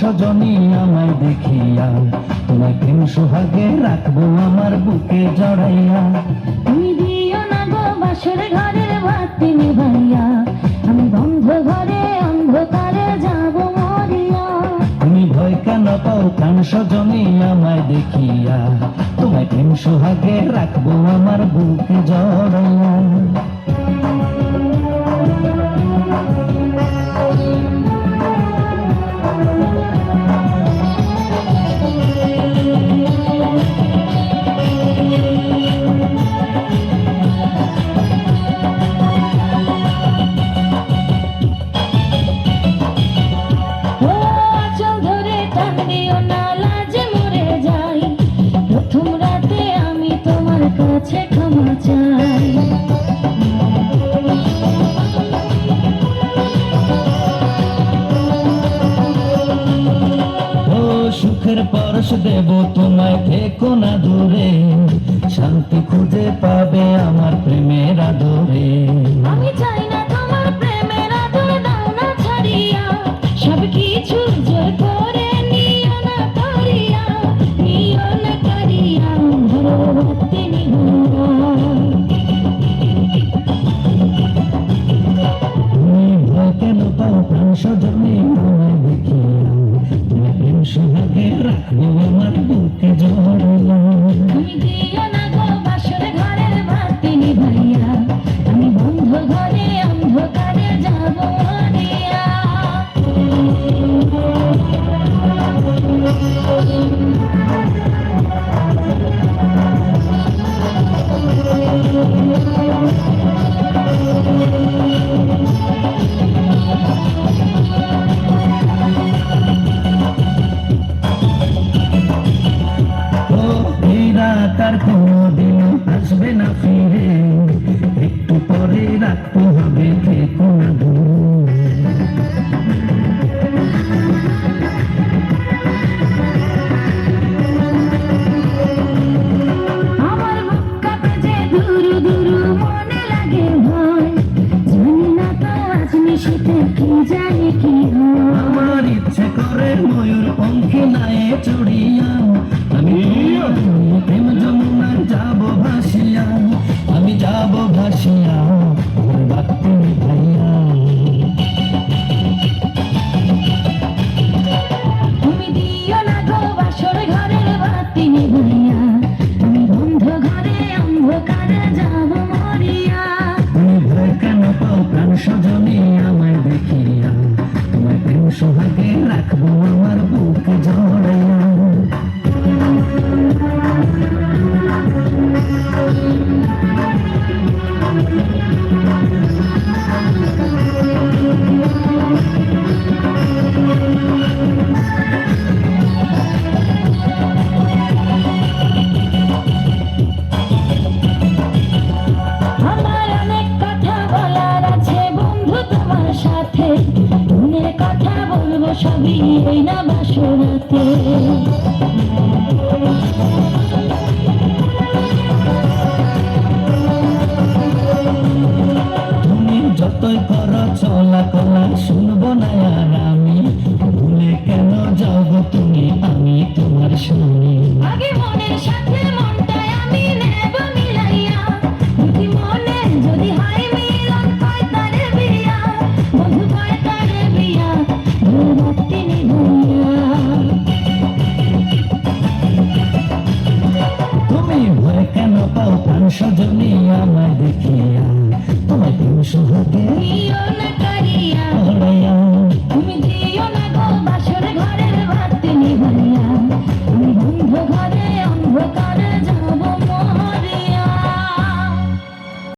সজনী আমায় দেখিয়া, তোমায় প্রেম সোহাগে রাখবো আমার বুকে জড়াইয়া। তুমি দিও না গো বাসর ঘরের বাতি নিভাইয়া, আমি বন্ধ ঘরে অন্ধকারে যাব মরিয়া। তুমি ভয় কেন পাও প্রাণ সজনী আমায় দেখিয়া, তোমায় প্রেম সোহাগে রাখবো আমার বুকে জড়াইয়া। প্রথম রাতে আমি তোমার কাছে ক্ষমা চাই। ও সুখের পরশ দেব তোমায়, থেকো না দূরে, শান্তি খুঁজে পাবে আমার প্রেমের আদরে। আমি চাই না তোমার প্রেমের আদর, দাও না ছাড়িয়া, সব কিছু জোর করে নিও না করিয়া, নিও না করিয়া ধরতে নিগুয়া। তুমি ভয় কেন পাও প্রাণ সজনী আমায় দেখিয়া, তোমায় প্রেম সোহাগে রাখবো আমার বুকে জড়াইয়া। তুমি দিও না গো বাসর ঘরের বাতি নিভাইয়া, আমি বন্ধ ঘরে অন্ধকারে যাব মরিয়া। তার কোনদিন আসবে না ফিরে, একটু পরে রাখতে হবে, থেকো না দূরে। আমার বুক কাঁপে যে দুরু দুরু, মনে লাগে ভয়, জানি না তো আজ নিশিতে কি জানি কি হয়। আমার ইচ্ছে করে ময়ূর পঙ্খে নায়ে চড়িয়া, আমি প্রেম যমুনায় যাব ভাসিয়া, আমি যাব ভাসিয়া ওর বাক্য ভাইয়া। তুমি দিও না গো বাসর ঘরের বাতি নিভাইয়া, আমি বন্ধ ঘরে অন্ধকারে যাব মরিয়া। তুমি ভয় কেন পাও প্রাণ সজনী আমায় দেখিয়া, তোমায় প্রেম সোহাগে রাখবো আমার বুকে জড়াইয়া। আমার অনেক কথা বলার আছে বন্ধু তোমার সাথে, মনের কথা বলবো সবই এই না বাসরাতে। তুমি যতই করো চলা কলা শুনবো না আর আমি, ভুলে কেন যাও গো তুমি, আমি তোমার স্বামী। আগে মনের সাথে মনটাই আমি নেব মিলাইয়া, দুটি মনে যদি হয় মিলন কয় তারে বিয়া, বন্ধু কয় তারে বিয়া, ধরতে নিভাইয়া। তুমি ভয় কেন পাও প্রাণ সজনী আমায় দেখিয়া, তোমায় প্রেম সোহাগে নিও না